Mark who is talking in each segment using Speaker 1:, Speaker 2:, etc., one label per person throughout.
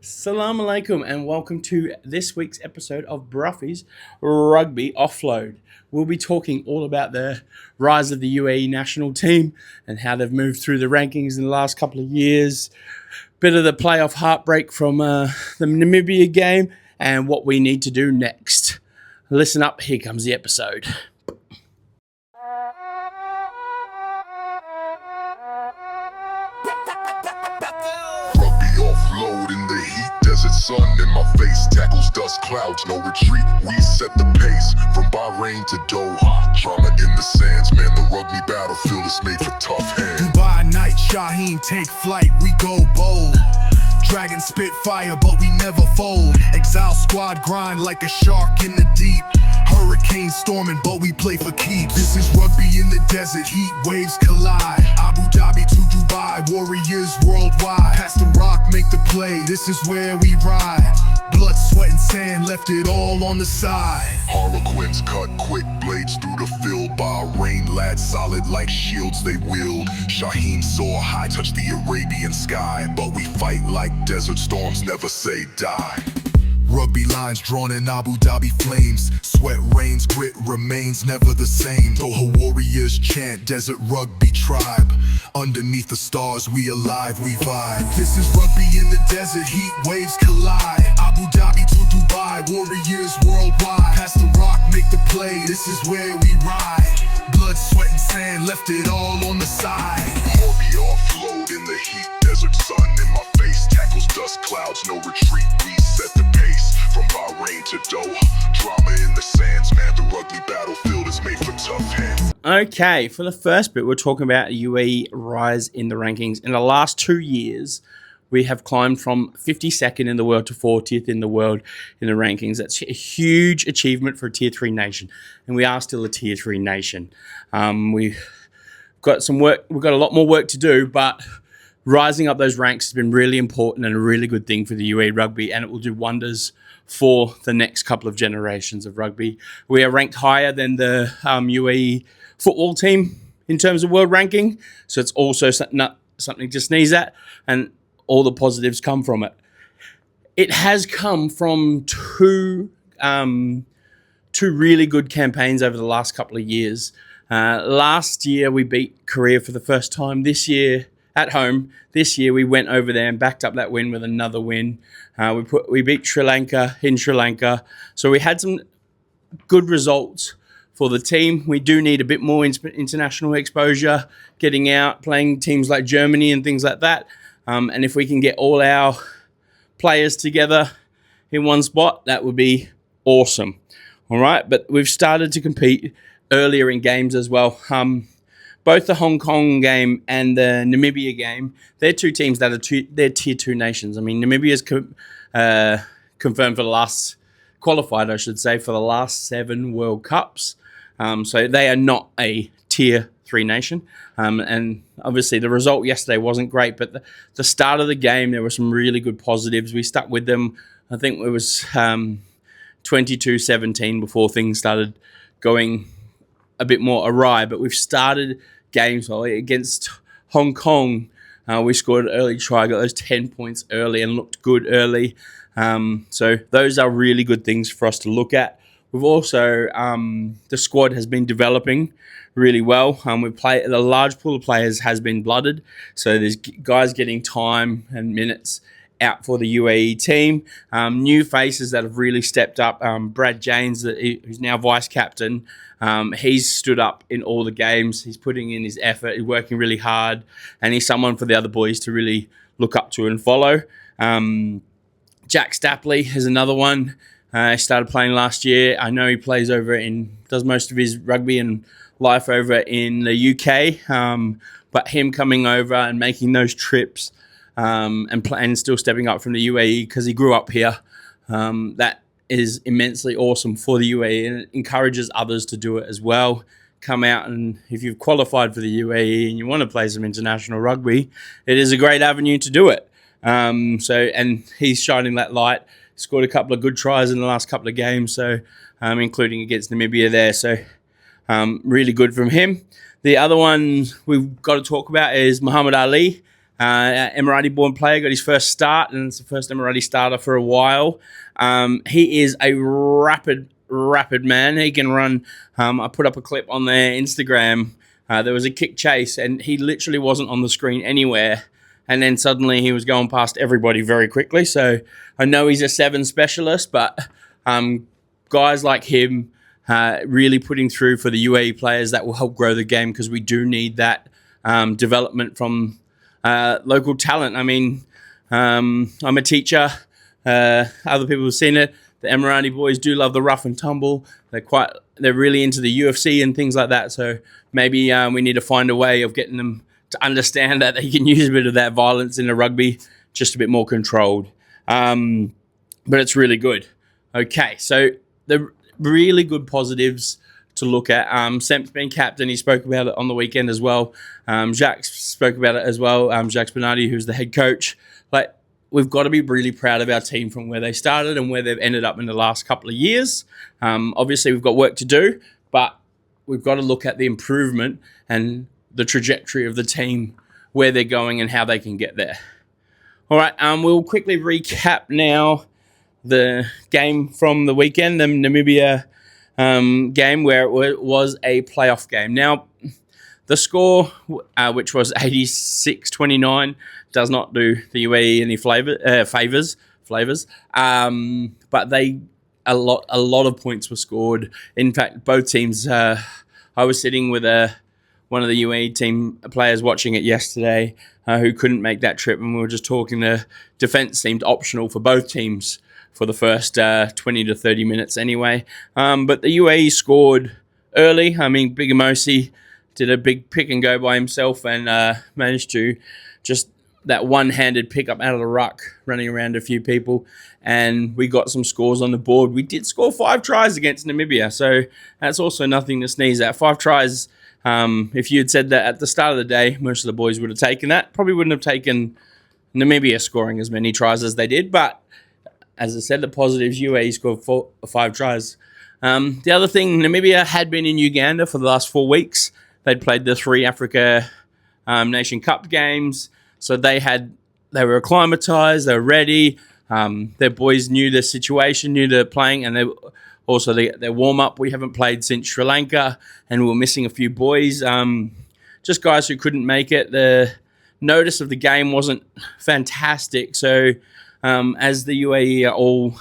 Speaker 1: Salam alaikum and welcome to this week's episode of Bruffy's Rugby Offload. We'll be talking all about the rise of the UAE national team and how they've moved through the rankings in the last couple of years, bit of the playoff heartbreak from the Namibia game, and what we need to do next. Listen up, here comes the episode.
Speaker 2: Rugby offload in the heat, desert sun in my face, tackles, dust, clouds, no retreat. We set the pace from Bahrain to Doha. Drama in the sands, man, the rugby battlefield is made for tough hands.
Speaker 3: Dubai night, Shaheen take flight, we go bold. Dragon spit fire, but we never fold. Exile squad grind like a shark in the deep. Hurricane storming, but we play for keeps. This is rugby in the desert, heat waves collide. Abu Dhabi to Dubai, warriors worldwide. Pass the rock, make the play, this is where we ride. Blood, sweat, and sand, left it all on the side.
Speaker 2: Harlequins cut quick blades through the field. Bahrain lads solid like shields they wield. Shaheen soar high, touch the Arabian sky. But we fight like desert storms, never say die. Rugby lines drawn in Abu Dhabi flames. Sweat rains, grit remains never the same. Doha warriors chant, desert rugby tribe. Underneath the stars, we alive, we vibe. This is rugby in the desert, heat waves collide. Abu Dhabi to Dubai, warriors worldwide. Pass the rock, make the play, this is where we ride. Blood, sweat, and sand, left it all on the side. Rugby offload in the heat, desert sun in my face. Tackles, dust, clouds, no retreat, we set the pace. From Bahrain to Doha, drama in the sands, man, the rugby battlefield is made for tough hands.
Speaker 1: Okay, for the first bit, we're talking about UAE rise in the rankings. In the last 2 years, we have climbed from 52nd in the world to 40th in the world in the rankings. That's a huge achievement for a Tier 3 nation, and we are still a Tier 3 nation. We've got some work. We've got a lot more work to do, but rising up those ranks has been really important and a really good thing for the UAE Rugby, and it will do wonders for the next couple of generations of rugby. We are ranked higher than the UAE football team in terms of world ranking, so it's also something to sneeze at, and all the positives come from it. It has come from two really good campaigns over the last couple of years. Last year, we beat Korea for the first time. This year, at home, this year we went over there and backed up that win with another win. We beat Sri Lanka in Sri Lanka. So we had some good results for the team. We do need a bit more international exposure, getting out, playing teams like Germany and things like that. And if we can get all our players together in one spot, that would be awesome. All right, but we've started to compete earlier in games as well. Both the Hong Kong game and the Namibia game, they're two teams that are they're Tier 2 nations. I mean, Namibia's confirmed for the last, qualified, I should say, for the last 7 World Cups. So they are not a Tier 3 nation. And obviously the result yesterday wasn't great, but the start of the game, there were some really good positives. We stuck with them. I think it was 22-17 before things started going a bit more awry, but we've started games well against Hong Kong. We scored an early try, got those 10 points early and looked good early. So those are really good things for us to look at. We've also, the squad has been developing really well. The large pool of players has been blooded. So there's guys getting time and minutes out for the UAE team. New faces that have really stepped up. Brad James, who's now vice captain, he's stood up in all the games. He's putting in his effort. He's working really hard, and he's someone for the other boys to really look up to and follow. Jack Stapley is another one. He started playing last year. I know he does most of his rugby and life over in the UK. But him coming over and making those trips and still stepping up from the UAE because he grew up here, that is immensely awesome for the UAE, and it encourages others to do it as well. Come out, and if you've qualified for the UAE and you want to play some international rugby, it is a great avenue to do it. And he's shining that light. Scored a couple of good tries in the last couple of games, so including against Namibia there. So really good from him. The other one we've got to talk about is Muhammad Ali. Emirati-born player, got his first start, and it's the first Emirati starter for a while. He is a rapid man. He can run. I put up a clip on their Instagram. There was a kick chase, and he literally wasn't on the screen anywhere. And then suddenly he was going past everybody very quickly. So I know he's a 7 specialist, but guys like him really putting through for the UAE players, that will help grow the game, because we do need that development from local talent. I mean, I'm a teacher. Other people have seen it. The Emirati boys do love the rough and tumble. They're really into the UFC and things like that. So maybe we need to find a way of getting them to understand that they can use a bit of that violence in the rugby, just a bit more controlled. But it's really good. Okay, so the really good positives to look at. Semp's been captain. He spoke about it on the weekend as well. Jacques spoke about it as well. Jacques Bernardi, who's the head coach. Like, we've got to be really proud of our team from where they started and where they've ended up in the last couple of years. Obviously, we've got work to do, but we've got to look at the improvement and the trajectory of the team, where they're going and how they can get there. All right, we'll quickly recap now the game from the weekend, the Namibia game, where it was a playoff game. Now, the score, which was 86-29, does not do the UAE any favours. But a lot of points were scored. In fact, both teams. I was sitting with one of the UAE team players watching it yesterday, who couldn't make that trip, and we were just talking. The defence seemed optional for both teams for the first 20 to 30 minutes anyway. But the UAE scored early. I mean, Big Amosi did a big pick and go by himself, and managed to just that one-handed pick up out of the ruck, running around a few people, and we got some scores on the board. We did score 5 tries against Namibia, so that's also nothing to sneeze at. 5 tries. If you had said that at the start of the day, most of the boys would have taken that. Probably wouldn't have taken Namibia scoring as many tries as they did. But as I said, the positives, UAE scored 5 tries. The other thing, Namibia had been in Uganda for the last 4 weeks. They'd played the 3 Africa Nation Cup games. So they were acclimatized, they were ready. Their boys knew the situation, knew the playing, and also their warm-up. We haven't played since Sri Lanka, and we were missing a few boys. Just guys who couldn't make it. The notice of the game wasn't fantastic. So as the UAE are all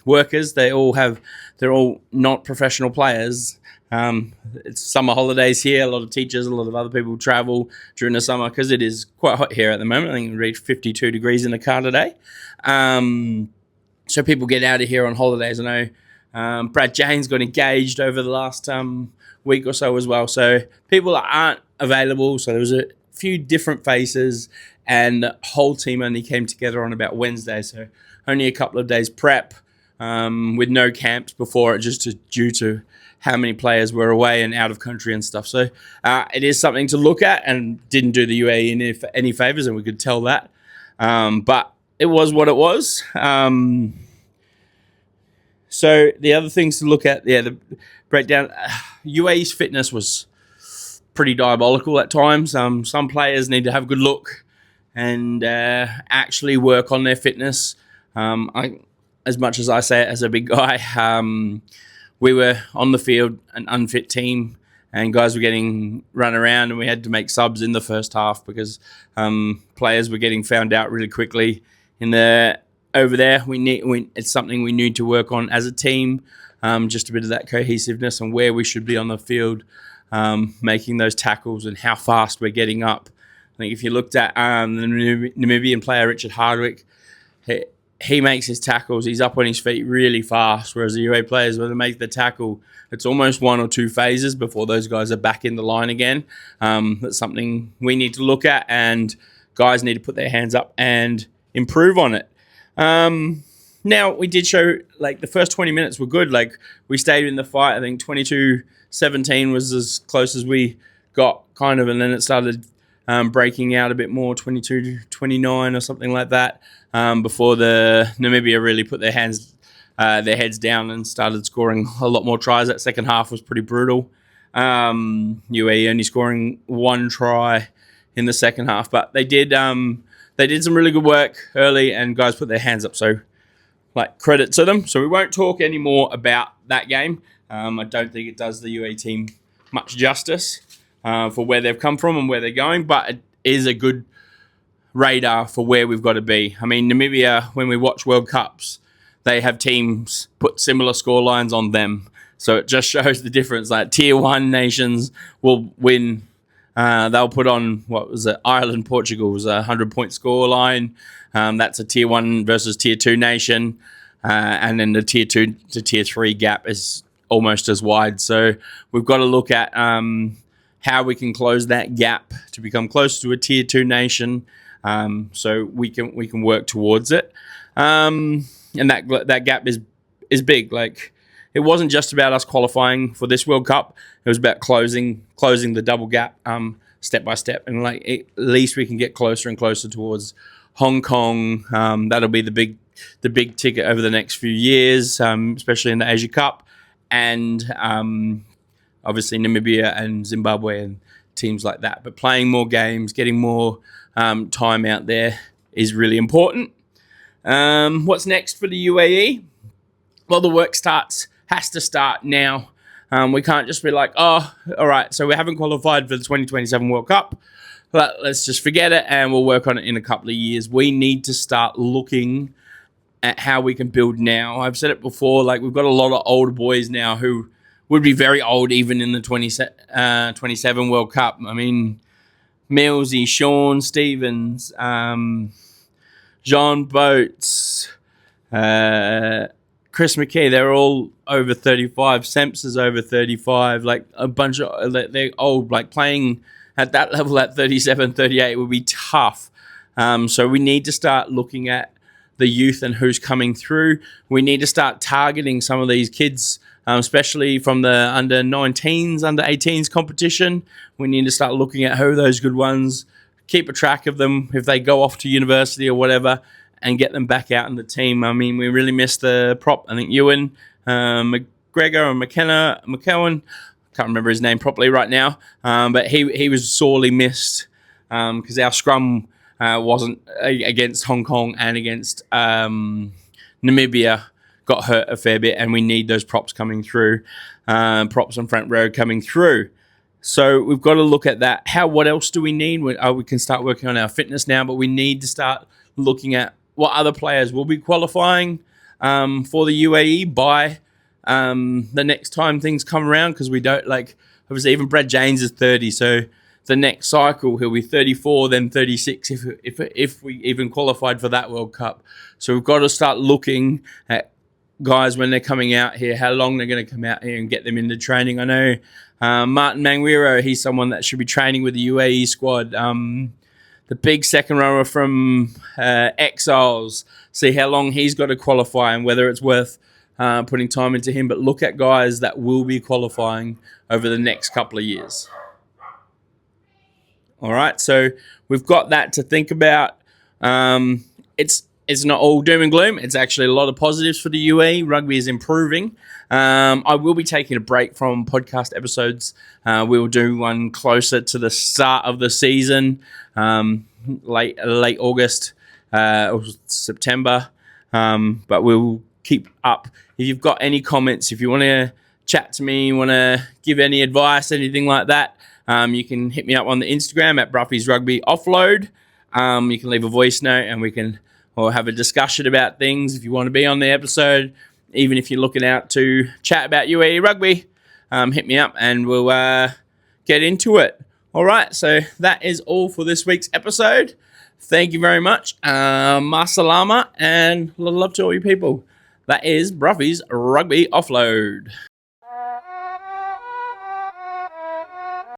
Speaker 1: workers, they're all not professional players. It's summer holidays here. A lot of teachers, a lot of other people travel during the summer because it is quite hot here at the moment. I think we reached 52 degrees in the car today. So people get out of here on holidays. I know Brad Janes got engaged over the last week or so as well. So people aren't available. So there was a few different faces, and the whole team only came together on about Wednesday. So only a couple of days prep with no camps before it, just due to how many players were away and out of country and stuff. So it is something to look at, and didn't do the UAE any favours, and we could tell that. But it was what it was. So the other things to look at, the breakdown, UAE's fitness was pretty diabolical at times. Some players need to have a good look and actually work on their fitness. As much as I say it as a big guy, we were on the field an unfit team, and guys were getting run around, and we had to make subs in the first half because players were getting found out really quickly. Over there, it's something we need to work on as a team, just a bit of that cohesiveness and where we should be on the field, making those tackles and how fast we're getting up. I think if you looked at the Namibian player, Richard Hardwick, he makes his tackles, he's up on his feet really fast, whereas the UA players, when they make the tackle, it's almost 1 or 2 phases before those guys are back in the line again. That's something we need to look at, and guys need to put their hands up and improve on it. Now, we did show, the first 20 minutes were good. We stayed in the fight. I think 22-17 was as close as we got, kind of, and then it started breaking out a bit more, 22-29 or something like that, before the Namibia really put their heads down and started scoring a lot more tries. That second half was pretty brutal. UAE only scoring 1 try in the second half. But they did some really good work early, and guys put their hands up. So, credit to them. So we won't talk anymore about that game. I don't think it does the UAE team much justice for where they've come from and where they're going, but it is a good radar for where we've got to be. I mean, Namibia, when we watch World Cups, they have teams put similar score lines on them. So it just shows the difference. Like tier 1 nations will win. They'll put on, what was it, Ireland, Portugal was a 100-point score line. That's a tier 1 versus tier 2 nation. And then the tier 2 to tier 3 gap is almost as wide. So we've got to look at how we can close that gap to become close to a tier 2 nation. So we can work towards it. And that gap is big. Like, it wasn't just about us qualifying for this World Cup. It was about closing the double gap step by step. And at least we can get closer and closer towards Hong Kong. That'll be the big ticket over the next few years, especially in the Asia Cup. And obviously Namibia and Zimbabwe and teams like that. But playing more games, getting more time out there is really important. What's next for the UAE? Well, the work has to start now. We can't just be like, oh, all right, so we haven't qualified for the 2027 World Cup. Let's just forget it and we'll work on it in a couple of years. We need to start looking at how we can build now. I've said it before, like, we've got a lot of older boys now who would be very old even in the 27 World Cup. I mean, Millsy, Sean Stevens, John Boates, Chris McKay, they're all over 35. Semps is over 35. Like, a bunch of, they're old. Like, playing at that level at 37, 38 would be tough. So we need to start looking at the youth and who's coming through. We need to start targeting some of these kids, especially from the under 19s, under 18s competition. We need to start looking at who are those good ones, keep a track of them if they go off to university or whatever, and get them back out in the team. I mean, we really missed the prop. I think Ewan, McGregor and McKeown, can't remember his name properly right now, but he was sorely missed because our scrum wasn't against Hong Kong and against Namibia, got hurt a fair bit, and we need those props coming through, props on front row coming through. So we've got to look at that. What else do we need? We can start working on our fitness now, but we need to start looking at what other players will be qualifying for the UAE by the next time things come around, because we don't, like, obviously even Brad James is 30, so the next cycle he'll be 34, then 36 if we even qualified for that World Cup. So we've got to start looking at guys when they're coming out here, how long they're going to come out here and get them into training. I know Martin Mangwiro, he's someone that should be training with the UAE squad. The big second rower from Exiles, see how long he's got to qualify and whether it's worth putting time into him. But look at guys that will be qualifying over the next couple of years. All right, so we've got that to think about. It's not all doom and gloom. It's actually a lot of positives for the UAE. Rugby is improving. I will be taking a break from podcast episodes. We'll do one closer to the start of the season, late August or September. But we'll keep up. If you've got any comments, if you want to chat to me, want to give any advice, anything like that, you can hit me up on the Instagram at Bruffy's Rugby Offload. You can leave a voice note and we can have a discussion about things if you want to be on the episode. Even if you're looking out to chat about UAE Rugby, hit me up and we'll get into it. All right, so that is all for this week's episode. Thank you very much. Masalama, and love to all you people. That is Bruffy's Rugby Offload.